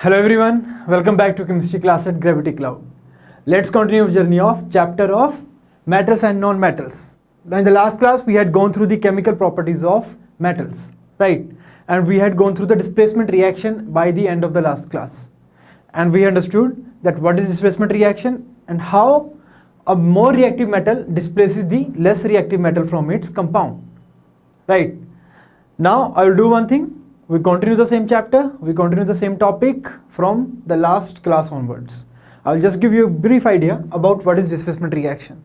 Hello everyone, welcome back to chemistry class at GraviityCloud. Let's continue the journey of chapter of metals and non-metals. Now in the last class we had gone through the chemical properties of metals, right? And we had gone through the displacement reaction by the end of the last class. And we understood that what is displacement reaction and how a more reactive metal displaces the less reactive metal from its compound, right? Now I will do one thing. We continue the same chapter, we continue the same topic from the last class onwards. I'll just give you a brief idea about what is displacement reaction.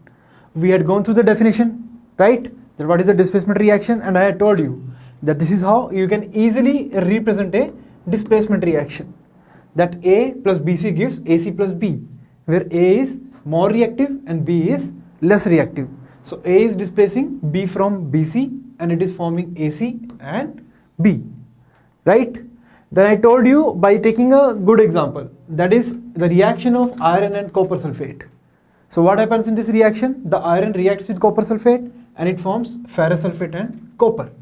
We had gone through the definition, right? That what is the displacement reaction, and I had told you that this is how you can easily represent a displacement reaction. That A plus BC gives AC plus B, where A is more reactive and B is less reactive. So A is displacing B from BC and it is forming AC and B. Right? Then I told you by taking a good example, that is the reaction of iron and copper sulfate. So what happens in this reaction? The iron reacts with copper sulfate and it forms ferrous sulfate and copper.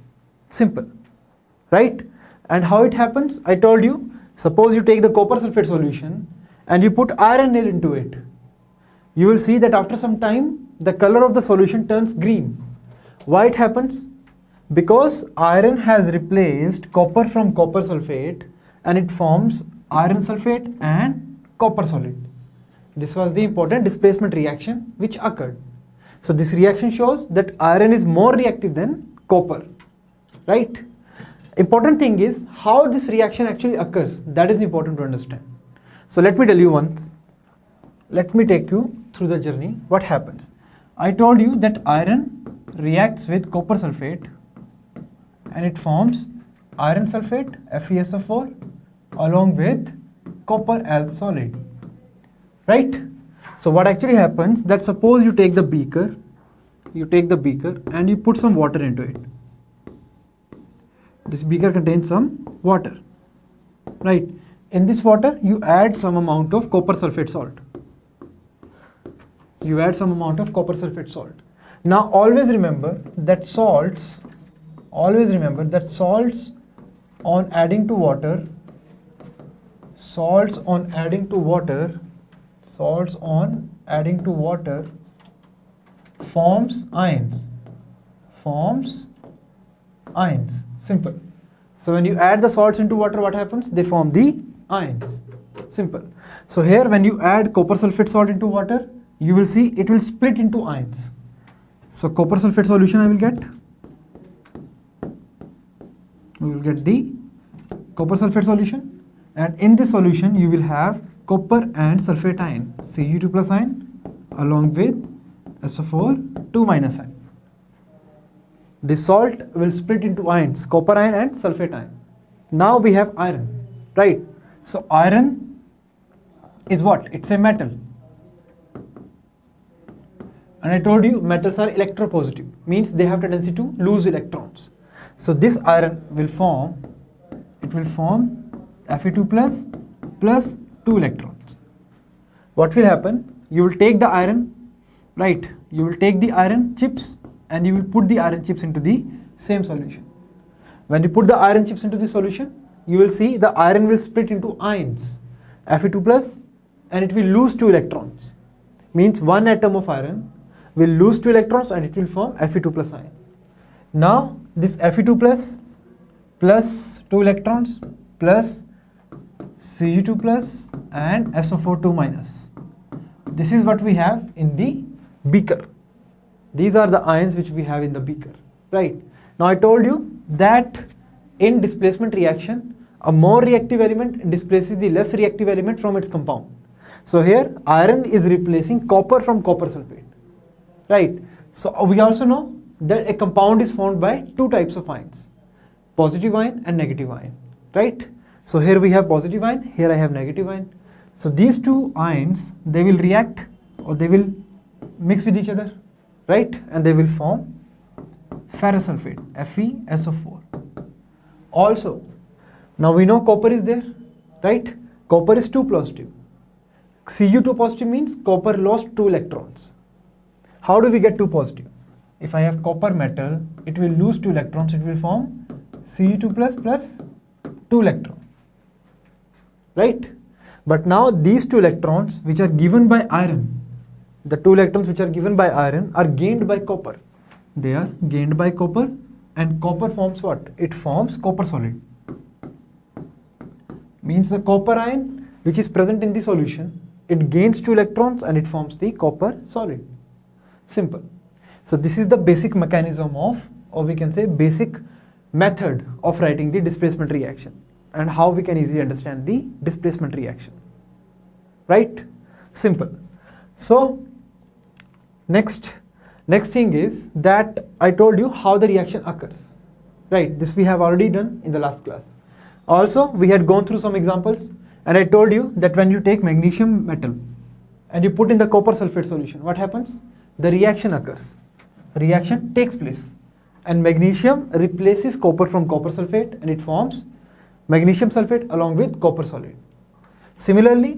Simple. Right? And how it happens? I told you, suppose you take the copper sulfate solution and you put iron nail into it. You will see that after some time the color of the solution turns green. Why it happens? Because iron has replaced copper from copper sulfate and it forms iron sulfate and copper solid. This was the important displacement reaction which occurred. So this reaction shows that iron is more reactive than copper, right? Important thing is how this reaction actually occurs. That is important to understand. So let me tell you once. Let me take you through the journey. What happens? I told you that iron reacts with copper sulfate and it forms iron sulfate FeSO4 along with copper as solid, right? So what actually happens, that suppose you take the beaker and you put some water into it. This beaker contains some water, right? In this water you add some amount of copper sulfate salt. Now always remember that salts on adding to water forms ions. Simple. So when you add the salts into water, what happens? They form the ions. Simple. So here when you add copper sulfate salt into water, you will see it will split into ions. So copper sulfate solution we will get the copper sulfate solution, and in this solution you will have copper and sulfate ion, Cu2 plus ion along with SO4 2 minus ion. The salt will split into ions, copper ion and sulfate ion. Now we have iron, right? So iron is what? It's a metal. And I told you metals are electropositive, means they have tendency to lose electrons. So this iron will form Fe2 plus 2 electrons. What will happen? You will take the iron, right? You will take the iron chips and you will put the iron chips into the same solution. When you put the iron chips into the solution, you will see the iron will split into ions, Fe2 plus, and it will lose 2 electrons. Means one atom of iron will lose 2 electrons and it will form Fe2 plus ion. Now this Fe2 plus 2 electrons plus Cu2 plus and SO4 2 minus. This is what we have in the beaker. These are the ions which we have in the beaker, right? Now I told you that in displacement reaction, a more reactive element displaces the less reactive element from its compound. So here iron is replacing copper from copper sulfate, right? So we also know that a compound is formed by two types of ions, positive ion and negative ion, right? So here we have positive ion, here I have negative ion. So these two ions, they will react or they will mix with each other, right? And they will form ferrous sulfate, FeSO4. Also, now we know copper is there, right? Copper is 2 positive. Cu2 positive means copper lost 2 electrons. How do we get 2 positive? If I have copper metal, it will lose 2 electrons, it will form Cu2 plus 2 electron. right? But now these 2 electrons which are given by iron, the 2 electrons which are given by iron are gained by copper. They are gained by copper, and copper forms what? It forms copper solid. Means the copper ion which is present in the solution, it gains 2 electrons and it forms the copper solid. Simple. So this is the basic mechanism of, or we can say basic method of writing the displacement reaction, and how we can easily understand the displacement reaction, right? Simple. So next thing is that I told you how the reaction occurs, right? This we have already done in the last class. Also we had gone through some examples, and I told you that when you take magnesium metal and you put in the copper sulfate solution, what happens? The reaction occurs. Reaction takes place, and magnesium replaces copper from copper sulfate, and it forms magnesium sulfate along with copper solid. Similarly,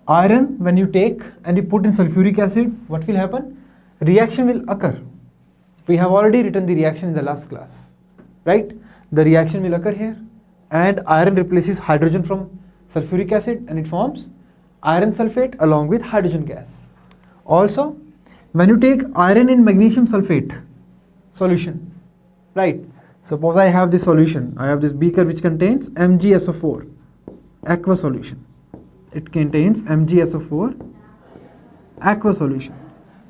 iron, when you take and you put in sulfuric acid, what will happen? Reaction will occur. We have already written the reaction in the last class, right? The reaction will occur here, and iron replaces hydrogen from sulfuric acid, and it forms iron sulfate along with hydrogen gas. Also, when you take iron in magnesium sulfate solution, right? Suppose I have this solution. I have this beaker which contains MgSO4 aqua solution. It contains MgSO4 aqua solution.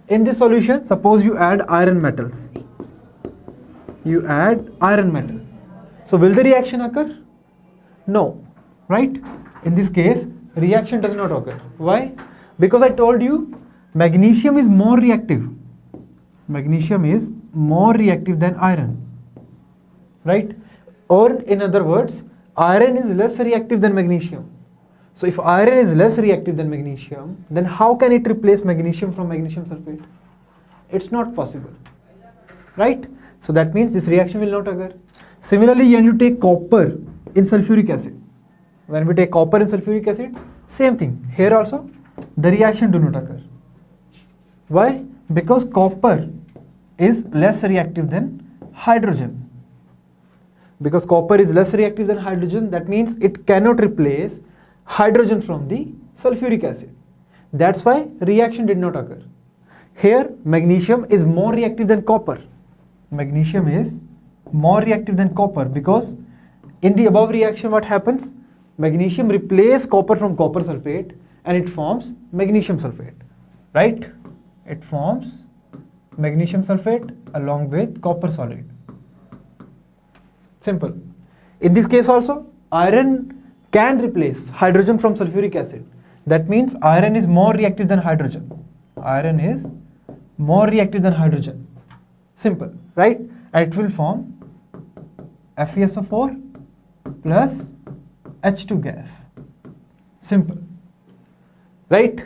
In this solution, suppose you add iron metals. You add iron metal. So will the reaction occur? No, right? In this case, reaction does not occur. Why? Because I told you magnesium is more reactive. Magnesium is more reactive than iron, right? Or in other words, iron is less reactive than magnesium. So if iron is less reactive than magnesium, then how can it replace magnesium from magnesium sulfate? It's not possible, right? So that means this reaction will not occur. Similarly, when you take copper in sulfuric acid, when we take copper in sulfuric acid, same thing. Here also, the reaction do not occur. Why? Because copper is less reactive than hydrogen. Because copper is less reactive than hydrogen, that means it cannot replace hydrogen from the sulfuric acid. That's why reaction did not occur. Here, magnesium is more reactive than copper. Magnesium is more reactive than copper, because in the above reaction what happens? Magnesium replaces copper from copper sulfate, and it forms magnesium sulfate, right? It forms magnesium sulfate along with copper solid. Simple. In this case also, iron can replace hydrogen from sulfuric acid. That means iron is more reactive than hydrogen. Iron is more reactive than hydrogen. Simple, right? And it will form FeSO4 plus H2 gas. Simple, right?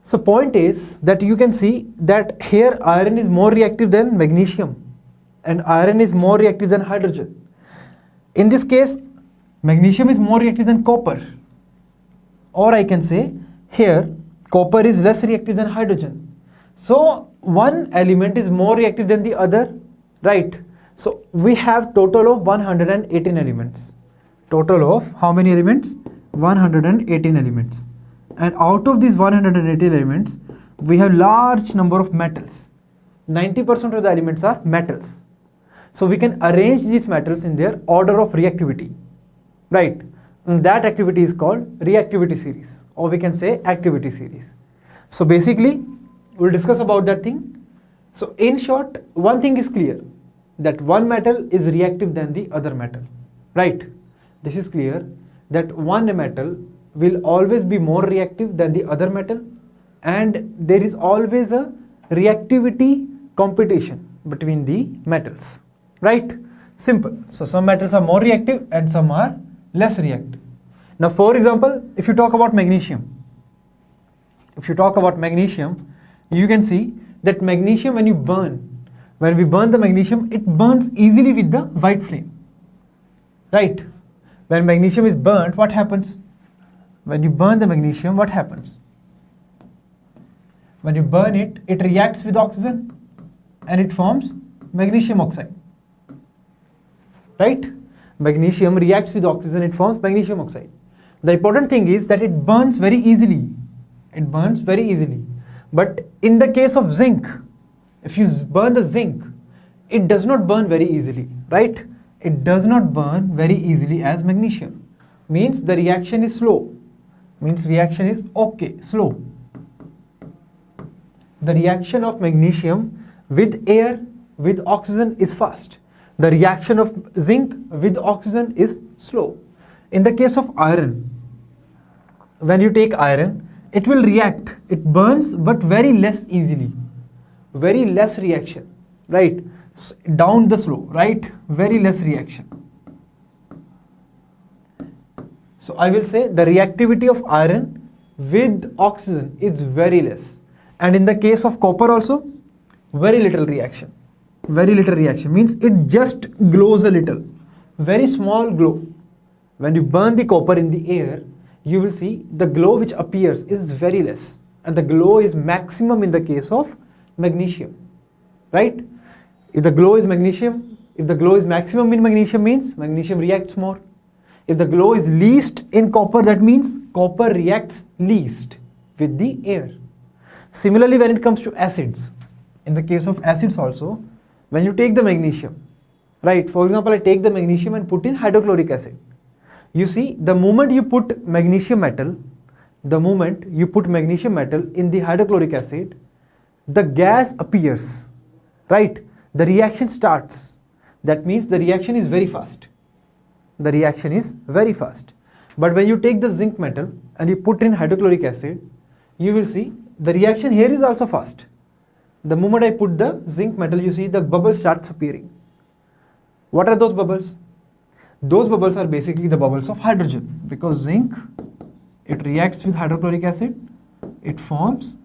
So point is that you can see that here iron is more reactive than magnesium, and iron is more reactive than hydrogen. In this case, magnesium is more reactive than copper, or I can say here copper is less reactive than hydrogen. So one element is more reactive than the other, right? So we have total of 118 elements. Total of how many elements? 118 elements. And out of these 118 elements, we have large number of metals. 90% of the elements are metals. So we can arrange these metals in their order of reactivity, right? And that activity is called reactivity series, or we can say activity series. So basically, we'll discuss about that thing. So in short, one thing is clear, that one metal is reactive than the other metal, right? This is clear, that one metal will always be more reactive than the other metal, and there is always a reactivity competition between the metals, right? Simple. So some metals are more reactive and some are less reactive. Now for example, if you talk about magnesium, you can see that magnesium, when we burn the magnesium, it burns easily with the white flame, right? When magnesium is burnt, what happens? When you burn the magnesium, what happens? When you burn it, it reacts with oxygen and it forms magnesium oxide, right? Magnesium reacts with oxygen, it forms magnesium oxide. The important thing is that it burns very easily. It burns very easily. But in the case of zinc, if you burn the zinc, it does not burn very easily, right? It does not burn very easily as magnesium. Means the reaction is slow. Means reaction is slow. The reaction of magnesium with air, with oxygen is fast. The reaction of zinc with oxygen is slow. In the case of iron, when you take iron, it will react. It burns but very less easily. Very less reaction, right? Down the slope, right? Very less reaction. So I will say the reactivity of iron with oxygen is very less. And in the case of copper also, very little reaction. Very little reaction means it just glows a little. Very small glow. When you burn the copper in the air, you will see the glow which appears is very less. And the glow is maximum in the case of magnesium, right? If the glow is magnesium, if the glow is maximum in magnesium means magnesium reacts more. If the glow is least in copper, that means copper reacts least with the air. Similarly, when it comes to acids, in the case of acids also, when you take the magnesium, right? For example, I take the magnesium and put in hydrochloric acid. You see, the moment you put magnesium metal in the hydrochloric acid, the gas appears, right? The reaction starts. That means the reaction is very fast. The reaction is very fast. But when you take the zinc metal and you put in hydrochloric acid, you will see the reaction here is also fast. The moment I put the zinc metal, you see the bubble starts appearing. What are those bubbles? Those bubbles are basically the bubbles of hydrogen, because zinc, it reacts with hydrochloric acid, it forms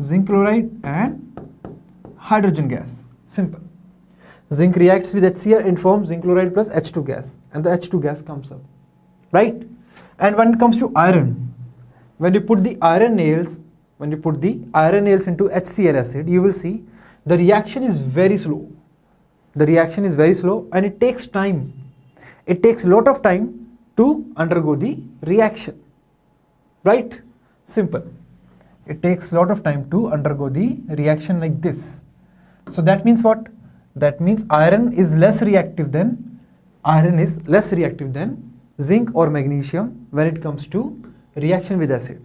zinc chloride and hydrogen gas. Simple. Zinc reacts with HCl and forms zinc chloride plus H2 gas, and the H2 gas comes up, right? And when it comes to iron, when you put the iron nails into HCl acid, you will see the reaction is very slow. The reaction is very slow and it takes time. It takes a lot of time to undergo the reaction, right? Simple. It takes a lot of time to undergo the reaction like this. So that means what? That means iron is less reactive than zinc or magnesium when it comes to reaction with acid.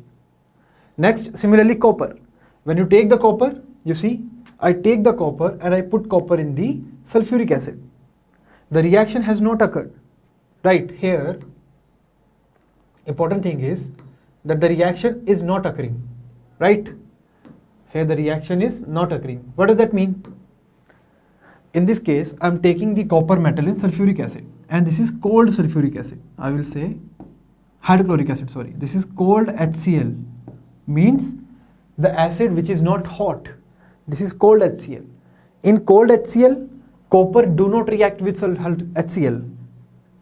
Next, similarly copper. When you take the copper, you see, I take the copper and I put copper in the sulfuric acid. The reaction has not occurred. Right, here, important thing is that the reaction is not occurring, right? Here the reaction is not occurring. What does that mean? In this case, I am taking the copper metal in sulfuric acid, and this is cold sulfuric acid. I will say hydrochloric acid, sorry. This is cold HCl, means the acid which is not hot. This is cold HCl. In cold HCl, copper do not react with HCl.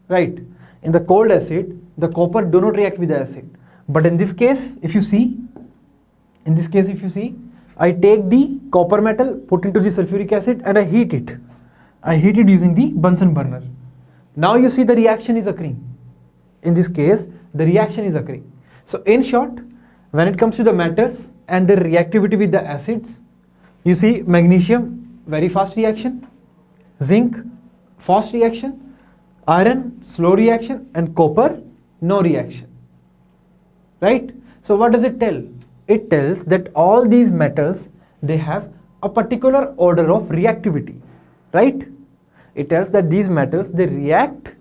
Right, in the cold acid, the copper do not react with the acid. But in this case, if you see, I take the copper metal, put into the sulfuric acid and I heat it. I heat it using the Bunsen burner. Now you see the reaction is occurring. In this case, the reaction is occurring. So in short, when it comes to the metals and their reactivity with the acids, you see magnesium, very fast reaction, zinc, fast reaction, iron, slow reaction, and copper, no reaction, right? So what does it tell? It tells that all these metals, they have a particular order of reactivity, right? It tells that these metals, they react,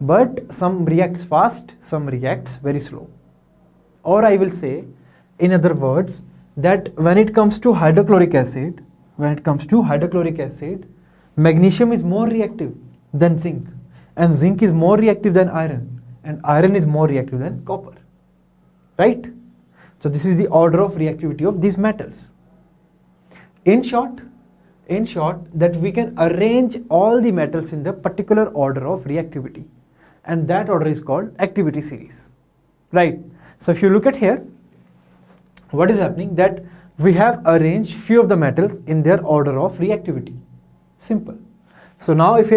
but some reacts fast, some reacts very slow. Or I will say, in other words, that when it comes to hydrochloric acid, magnesium is more reactive than zinc. And zinc is more reactive than iron, and iron is more reactive than copper, right? So this is the order of reactivity of these metals. In short, that we can arrange all the metals in the particular order of reactivity, and that order is called activity series, right? So if you look at here, what is happening, that we have arranged few of the metals in their order of reactivity. Simple. So now if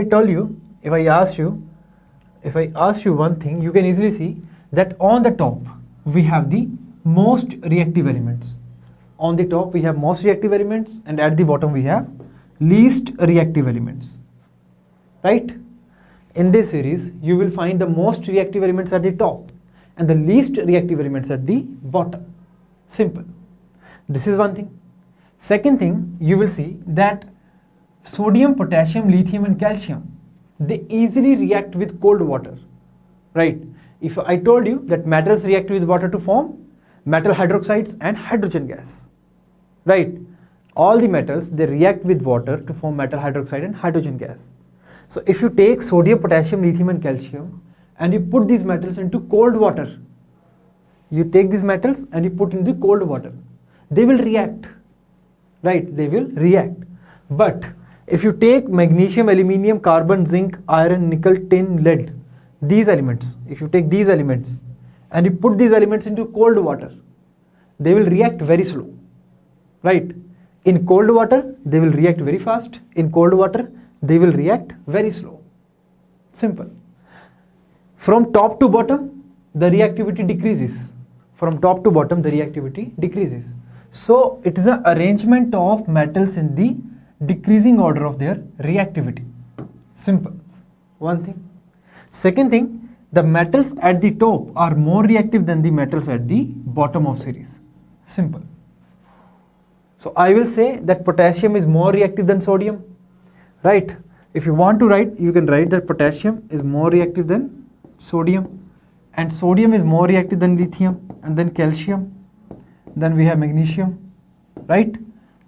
I ask you one thing, you can easily see that on the top we have the most reactive elements. On the top we have most reactive elements, and at the bottom we have least reactive elements, right? In this series you will find the most reactive elements at the top and the least reactive elements at the bottom. Simple. This is one thing. Second thing, you will see that sodium, potassium, lithium and calcium, they easily react with cold water, right? If I told you that metals react with water to form metal hydroxides and hydrogen gas, right? All the metals, they react with water to form metal hydroxide and hydrogen gas. So if you take sodium, potassium, lithium and calcium and you put these metals into cold water, you take these metals and you put into cold water, they will react, right? They will react. But if you take magnesium, aluminium, carbon, zinc, iron, nickel, tin, lead, these elements, if you take these elements and you put these elements into cold water, they will react very slow, right? In cold water, they will react very fast. In cold water, they will react very slow. Simple. From top to bottom, the reactivity decreases. From top to bottom, the reactivity decreases. So it is an arrangement of metals in the decreasing order of their reactivity. Simple. One thing. Second thing, the metals at the top are more reactive than the metals at the bottom of series. Simple. So I will say that potassium is more reactive than sodium, right? If you want to write, you can write that potassium is more reactive than sodium, and sodium is more reactive than lithium, and then calcium, then we have magnesium, right?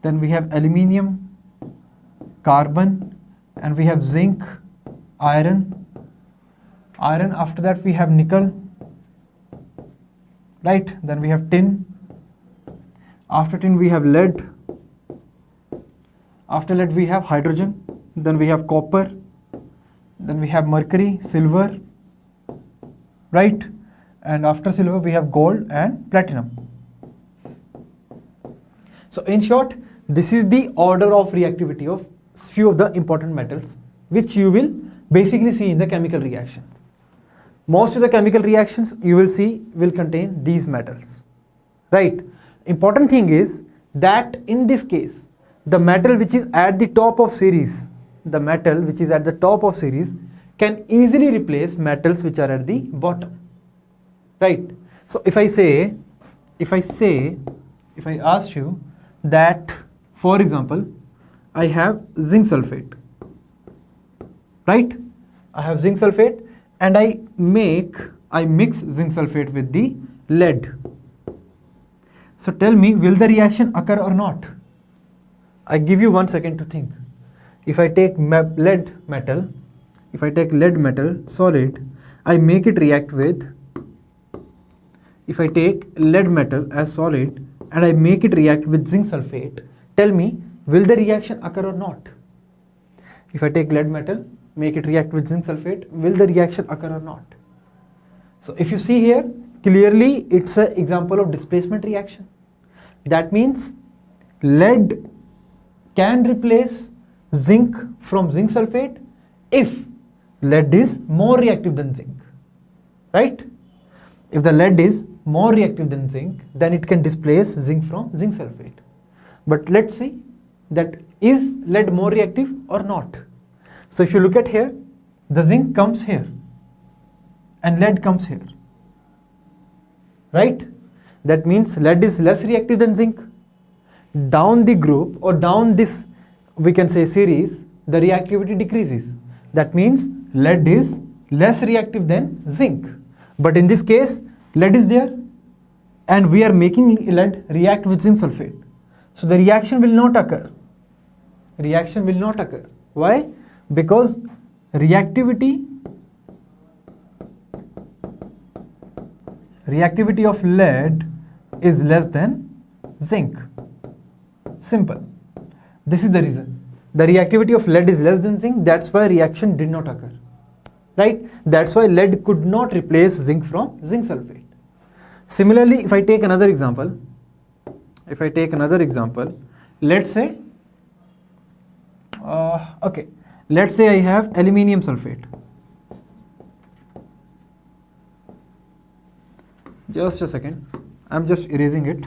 Then we have aluminium, carbon, and we have zinc, iron. After that we have nickel, right? Then we have tin. After tin we have lead. After lead we have hydrogen. Then we have copper. Then we have mercury, silver, right? And after silver we have gold and platinum. So in short, this is the order of reactivity of few of the important metals, which you will basically see in the chemical reactions. Most of the chemical reactions you will see will contain these metals, right? Important thing is that in this case, the metal which is at the top of series, can easily replace metals which are at the bottom, right? So if I ask you that, for example, I have zinc sulfate, right? I have zinc sulfate and I mix zinc sulfate with the lead. So tell me, will the reaction occur or not? I give you 1 second to think. If I take lead metal solid, I make it react with, if I take lead metal as solid and I make it react with zinc sulfate, tell me, will the reaction occur or not? If I take lead metal, make it react with zinc sulfate, will the reaction occur or not? So if you see here, clearly it's an example of displacement reaction. That means lead can replace zinc from zinc sulfate if lead is more reactive than zinc, right? If the lead is more reactive than zinc, then it can displace zinc from zinc sulfate. But let's see that is lead more reactive or not. So if you look at here, the zinc comes here and lead comes here, right? That means lead is less reactive than zinc. Down the group or down this, we can say series, the reactivity decreases. That means lead is less reactive than zinc. But in this case, lead is there and we are making lead react with zinc sulfate. So the reaction will not occur. Why? Because reactivity of lead is less than zinc. Simple. This is the reason. The reactivity of lead is less than zinc, that's why reaction did not occur, right? That's why lead could not replace zinc from zinc sulfate. Similarly, if I take another example, let's say, let's say I have aluminium sulfate. Just a second, I'm just erasing it.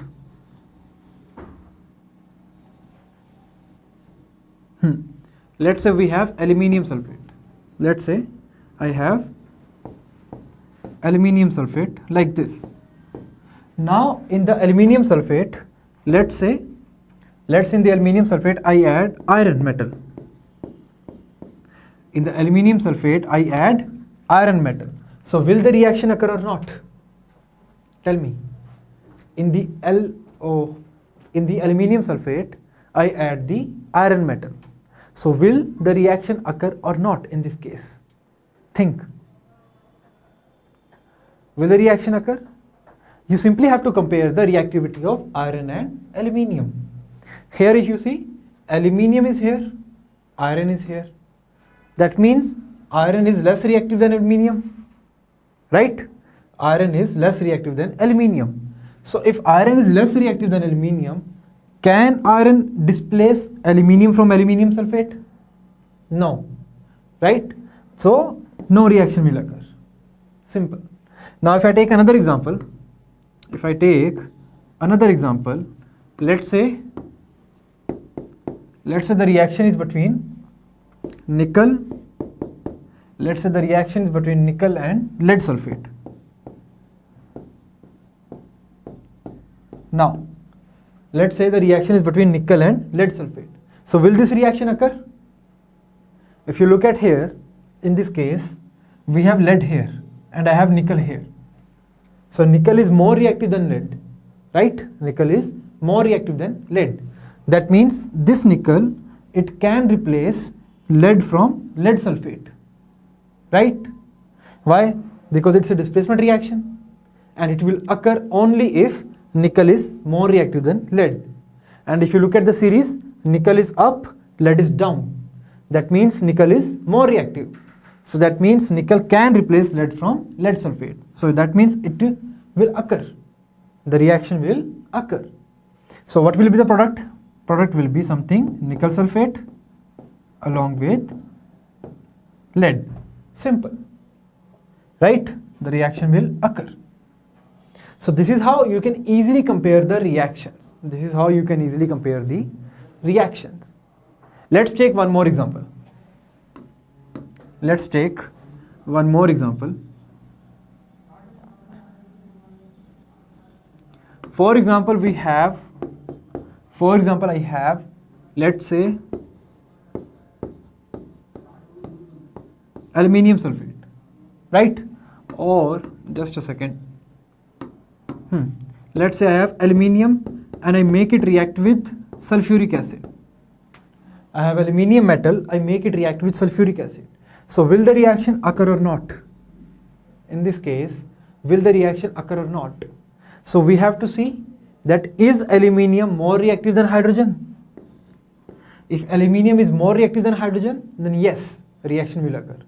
Let's say we have aluminium sulfate. Let's say I have aluminium sulfate like this. Now in the aluminium sulfate, let's in the aluminium sulfate I add iron metal. In the aluminium sulfate I add iron metal. So will the reaction occur or not? Tell me. In the aluminium sulfate I add the iron metal. So will the reaction occur or not in this case? Think. Will the reaction occur? You simply have to compare the reactivity of iron and aluminium. Here if you see, aluminium is here, iron is here. That means iron is less reactive than aluminium, right? Iron is less reactive than aluminium. So if iron is less reactive than aluminium, can iron displace aluminium from aluminium sulfate? No, right? So no reaction will occur. Simple. Now if I take another example, let's say the reaction is between nickel, and lead sulfate. Now let's say the reaction is between nickel and lead sulfate. So will this reaction occur? If you look at here, in this case we have lead here and I have nickel here. So nickel is more reactive than lead, right? Nickel is more reactive than lead. That means this nickel, it can replace lead from lead sulfate, right? Why? Because it's a displacement reaction and it will occur only if nickel is more reactive than lead. And if you look at the series, nickel is up, lead is down. That means nickel is more reactive. So that means nickel can replace lead from lead sulfate. So that means it will occur. The reaction will occur. So what will be the product? Product will be something nickel sulfate along with lead. Simple. Right? The reaction will occur. So this is how you can easily compare the reactions. Let's take one more example. For example, I have, let's say, aluminium sulfate, right? Or just a second. Let's say I have aluminium and I make it react with sulfuric acid. I have aluminium metal, I make it react with sulfuric acid. So will the reaction occur or not? In this case, will the reaction occur or not? So we have to see that is aluminium more reactive than hydrogen? If aluminium is more reactive than hydrogen, then yes, reaction will occur.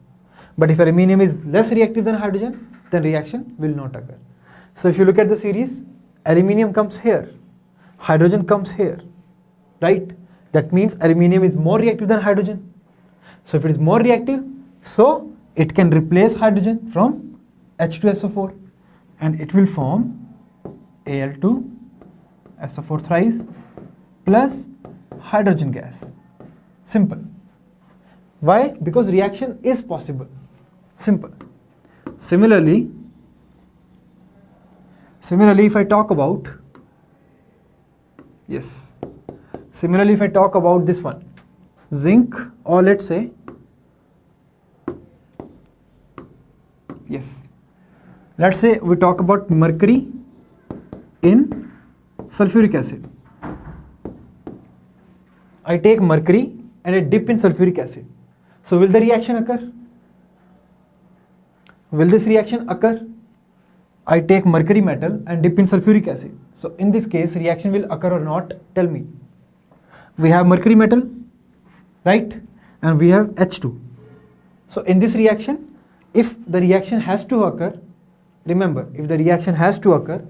But if aluminium is less reactive than hydrogen, then reaction will not occur. So if you look at the series, aluminium comes here, hydrogen comes here, right? That means aluminium is more reactive than hydrogen. So if it is more reactive, so it can replace hydrogen from H2SO4 and it will form Al2SO4 thrice plus hydrogen gas. Simple. Why? Because reaction is possible. Simple. Similarly, if I talk about this one, zinc, or let's say, let's say we talk about mercury in sulfuric acid. I take mercury and I dip in sulfuric acid. So will the reaction occur? Will this reaction occur? I take mercury metal and dip in sulfuric acid. So in this case, reaction will occur or not? Tell me. We have mercury metal, right? And we have H2. So in this reaction, if the reaction has to occur, remember, if the reaction has to occur,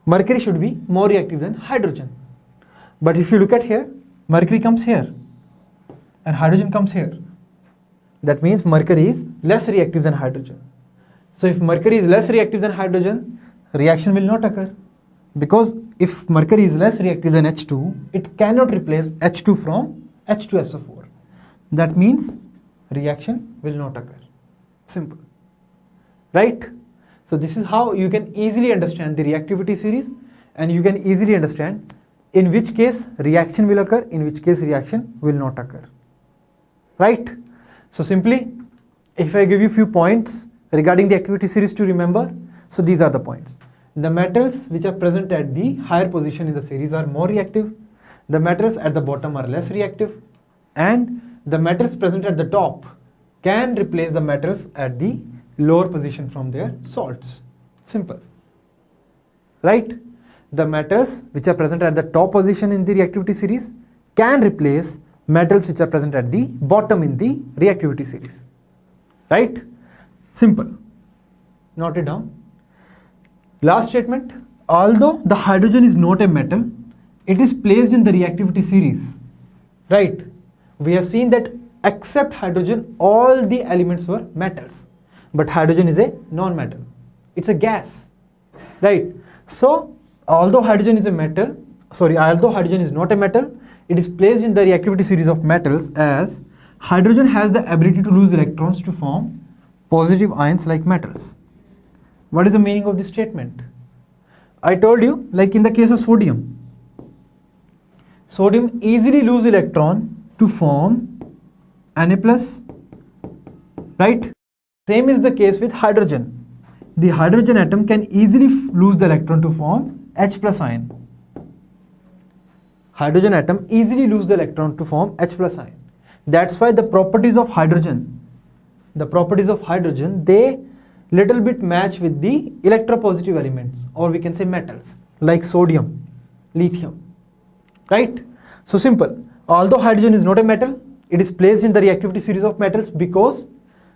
mercury should be more reactive than hydrogen. But if you look at here, mercury comes here and hydrogen comes here. That means mercury is less reactive than hydrogen. So if mercury is less reactive than hydrogen, reaction will not occur, because if mercury is less reactive than H2, it cannot replace H2 from H2SO4. That means reaction will not occur. Simple. Right? So this is how you can easily understand the reactivity series, and you can easily understand in which case reaction will occur, in which case reaction will not occur. Right? So simply, if I give you few points regarding the activity series to remember, so these are the points. The metals which are present at the higher position in the series are more reactive, the metals at the bottom are less reactive, and the metals present at the top can replace the metals at the lower position from their salts. Simple. Right? The metals which are present at the top position in the reactivity series can replace metals which are present at the bottom in the reactivity series. Right? Simple. Note it down. Last statement, although the hydrogen is not a metal, it is placed in the reactivity series. Right? We have seen that except hydrogen, all the elements were metals. But hydrogen is a non-metal. It's a gas. Right? So, although hydrogen is not a metal, it is placed in the reactivity series of metals, as hydrogen has the ability to lose electrons to form positive ions like metals. What is the meaning of this statement? I told you, like in the case of sodium easily lose electron to form Na+, right? Same is the case with hydrogen. The hydrogen atom can easily lose the electron to form H+ ion. Hydrogen atom easily lose the electron to form H+ ion. That's why the properties of hydrogen, they little bit match with the electropositive elements, or we can say metals like sodium, lithium. Right? So simple. Although hydrogen is not a metal, it is placed in the reactivity series of metals because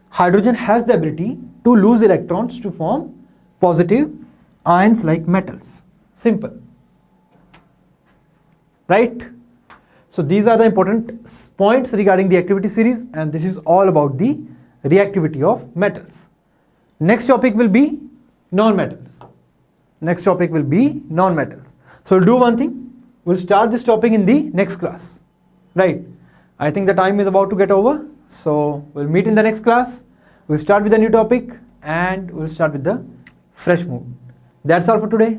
hydrogen has the ability to lose electrons to form positive ions like metals. Simple. Right? So these are the important points regarding the activity series, and this is all about the reactivity of metals. Next topic will be non-metals. So we'll do one thing. We'll start this topic in the next class. Right? I think the time is about to get over. So we'll meet in the next class. We'll start with a new topic and we'll start with the fresh mood. That's all for today.